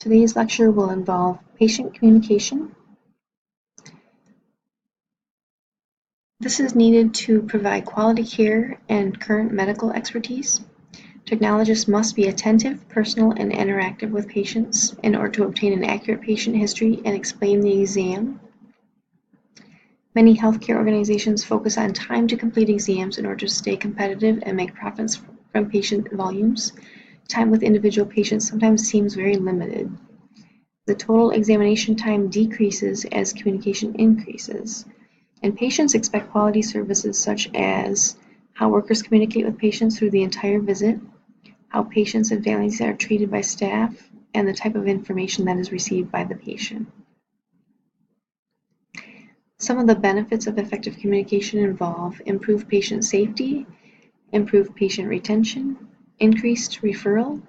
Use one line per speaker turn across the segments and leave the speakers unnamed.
Today's lecture will involve patient communication. This is needed to provide quality care and current medical expertise. Technologists must be attentive, personal, and interactive with patients in order to obtain an accurate patient history and explain the exam. Many healthcare organizations focus on time to complete exams in order to stay competitive and make profits from patient volumes. Time with individual patients sometimes seems very limited. The total examination time decreases as communication increases, and patients expect quality services such as how workers communicate with patients through the entire visit, how patients and families are treated by staff, and the type of information that is received by the patient. Some of the benefits of effective communication involve improved patient safety, improved patient retention, increased referral,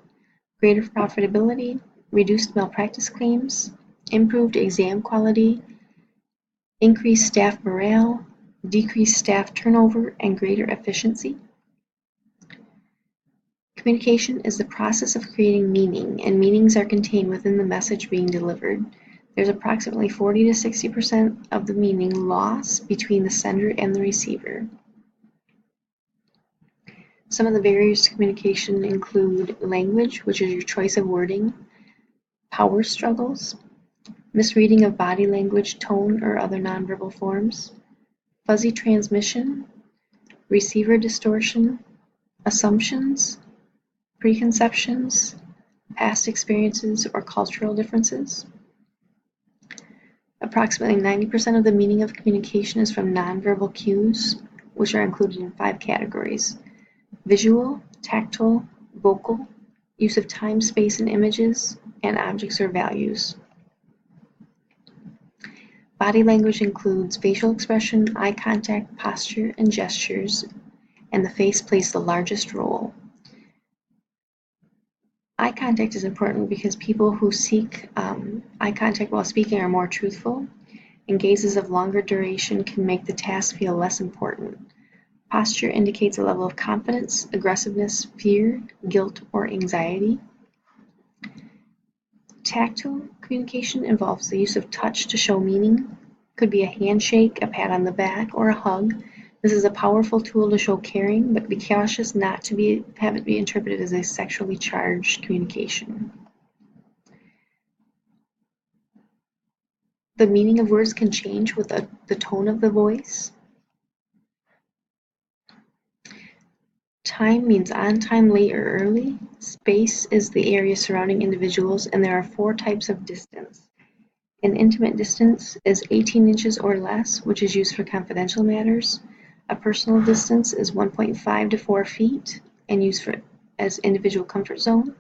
greater profitability, reduced malpractice claims, improved exam quality, increased staff morale, decreased staff turnover, and greater efficiency. Communication is the process of creating meaning, and meanings are contained within the message being delivered. There's approximately 40 to 60% of the meaning lost between the sender and the receiver. Some of the barriers to communication include language, which is your choice of wording, power struggles, misreading of body language, tone, or other nonverbal forms, fuzzy transmission, receiver distortion, assumptions, preconceptions, past experiences, or cultural differences. Approximately 90% of the meaning of communication is from nonverbal cues, which are included in 5 categories: visual, tactile, vocal, use of time, space, and images, and objects or values. Body language includes facial expression, eye contact, posture, and gestures, and the face plays the largest role. Eye contact is important because people who seek eye contact while speaking are more truthful, and gazes of longer duration can make the task feel less important. Posture indicates a level of confidence, aggressiveness, fear, guilt, or anxiety. Tactile communication involves the use of touch to show meaning. Could be a handshake, a pat on the back, or a hug. This is a powerful tool to show caring, but be cautious not to have it be interpreted as a sexually charged communication. The meaning of words can change with the tone of the voice. Time means on time, late, or early. Space is the area surrounding individuals, and there are 4 types of distance. An intimate distance is 18 inches or less, which is used for confidential matters. A personal distance is 1.5 to 4 feet and used as individual comfort zone.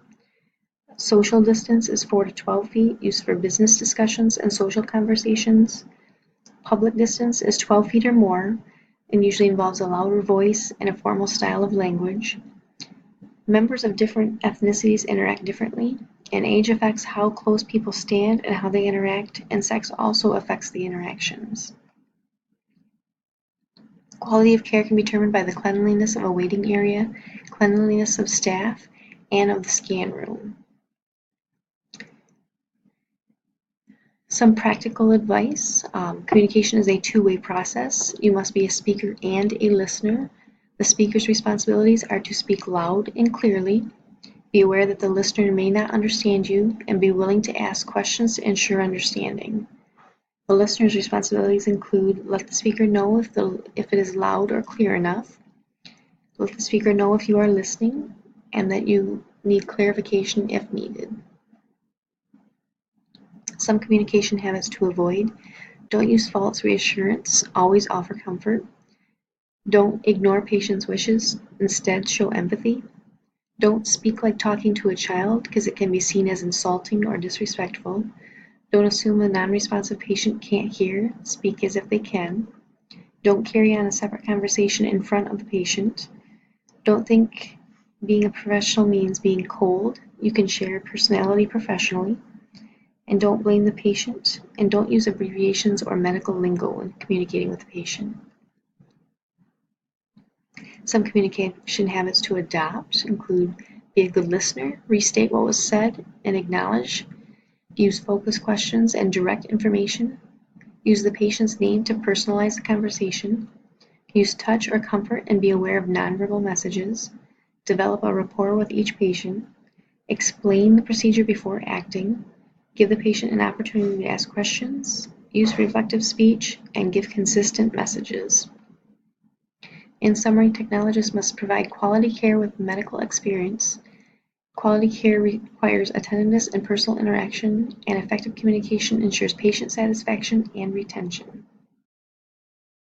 Social distance is 4 to 12 feet, used for business discussions and social conversations. Public distance is 12 feet or more, and usually involves a louder voice and a formal style of language. Members of different ethnicities interact differently, and age affects how close people stand and how they interact, and sex also affects the interactions. Quality of care can be determined by the cleanliness of a waiting area, cleanliness of staff, and of the scan room. Some practical advice. Communication is a two-way process. You must be a speaker and a listener. The speaker's responsibilities are to speak loud and clearly. Be aware that the listener may not understand you, and be willing to ask questions to ensure understanding. The listener's responsibilities include let the speaker know if it is loud or clear enough. Let the speaker know if you are listening and that you need clarification if needed. Some communication habits to avoid. Don't use false reassurance. Always offer comfort. Don't ignore patients' wishes. Instead, show empathy. Don't speak like talking to a child because it can be seen as insulting or disrespectful. Don't assume a non-responsive patient can't hear. Speak as if they can. Don't carry on a separate conversation in front of the patient. Don't think being a professional means being cold. You can share your personality professionally. And don't blame the patient, and don't use abbreviations or medical lingo when communicating with the patient. Some communication habits to adopt include be a good listener, restate what was said, and acknowledge. use focus questions and direct information, use the patient's name to personalize the conversation, use touch or comfort and be aware of nonverbal messages, develop a rapport with each patient, explain the procedure before acting, give the patient an opportunity to ask questions, use reflective speech, and give consistent messages. In summary, technologists must provide quality care with medical experience. Quality care requires attentiveness and personal interaction, and effective communication ensures patient satisfaction and retention.